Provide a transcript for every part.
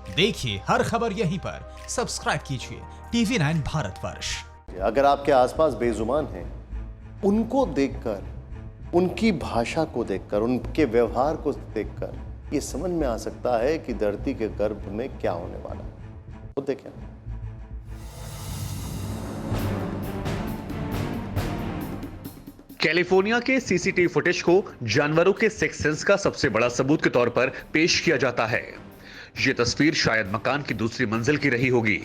देखिए हर खबर यहीं पर। सब्सक्राइब कीजिए TV9 भारतवर्ष। अगर आपके आसपास बेजुबान हैं, उनको देखकर, उनकी भाषा को देखकर, उनके व्यवहार को देखकर ये समझ में आ सकता है कि धरती के गर्भ में क्या होने वाला है। तो देखें। कैलिफोर्निया के सीसीटीवी फुटेज को जानवरों के सिक्स सेंस का सबसे बड़ा सबूत के तौर पर पेश किया जाता है। यह तस्वीर शायद मकान की दूसरी मंजिल की रही होगी,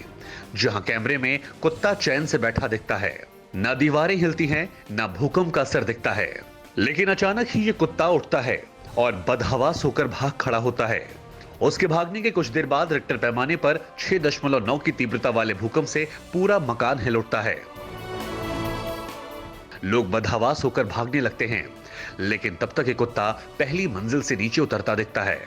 जहां कैमरे में कुत्ता चैन से बैठा दिखता है। न दीवारें हिलती हैं, न भूकंप का असर दिखता है, लेकिन अचानक ही यह कुत्ता उठता है और बदहवास होकर भाग खड़ा होता है। उसके भागने के कुछ देर बाद रिक्टर पैमाने पर 6.9 की तीव्रता वाले भूकंप से पूरा मकान हिल उठता है। लोग बदहवास होकर भागने लगते हैं, लेकिन तब तक ये कुत्ता पहली मंजिल से नीचे उतरता दिखता है।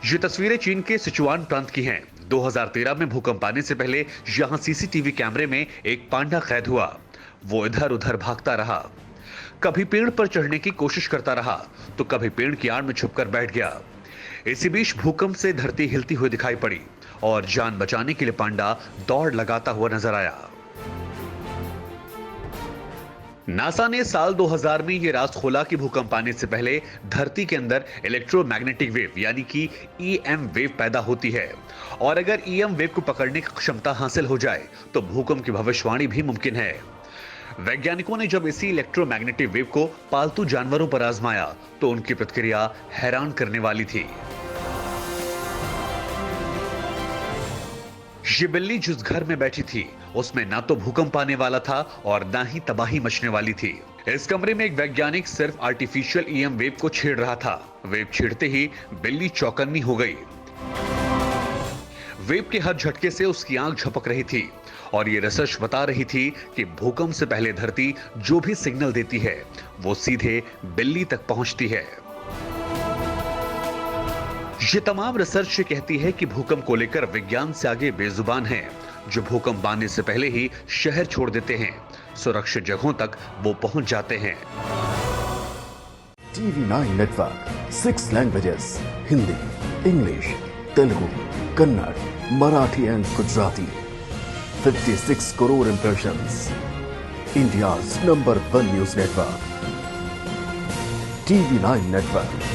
ये तस्वीरें चीन के सिचुआन प्रांत की हैं। 2013 में भूकंप आने से पहले यहां सीसीटीवी कैमरे में एक पांडा कैद हुआ। वो इधर उधर भागता रहा, कभी पेड़ पर चढ़ने की कोशिश करता रहा तो कभी पेड़ की आड़ में छुपकर बैठ गया। इसी बीच भूकंप से धरती हिलती हुई दिखाई पड़ी और जान बचाने के लिए पांडा दौड़ लगाता हुआ नजर आया। नासा ने साल 2000 में यह राज खोला कि भूकंप आने से पहले धरती के अंदर इलेक्ट्रोमैग्नेटिक वेव यानी कि EM वेव पैदा होती है, और अगर EM वेव को पकड़ने की क्षमता हासिल हो जाए तो भूकंप की भविष्यवाणी भी मुमकिन है। वैज्ञानिकों ने जब इसी इलेक्ट्रोमैग्नेटिक वेव को पालतू जानवरों पर आजमाया तो उनकी प्रतिक्रिया हैरान करने वाली थी। ये बिल्ली जिस घर में बैठी थी उसमें ना तो भूकंप आने वाला था और ना ही तबाही मचने वाली थी। इस कमरे में एक वैज्ञानिक सिर्फ आर्टिफिशियल EM वेव को छेड़ रहा था। वेव छेड़ते ही बिल्ली चौकन्नी हो गई। वेव के हर झटके से उसकी आंख झपक रही थी और ये रिसर्च बता रही थी कि भूकंप से पहले धरती जो भी सिग्नल देती है वो सीधे बिल्ली तक पहुंचती है। ये तमाम रिसर्च कहती है कि भूकंप को लेकर विज्ञान से आगे बेजुबान हैं, जो भूकंप आने से पहले ही शहर छोड़ देते हैं। सुरक्षित जगहों तक वो पहुंच जाते हैं। TV9 network 6 languages Hindi, English, Telugu, Kannada, Marathi and Gujarati. 56 crore impressions. India's #1 news network. TV9 network.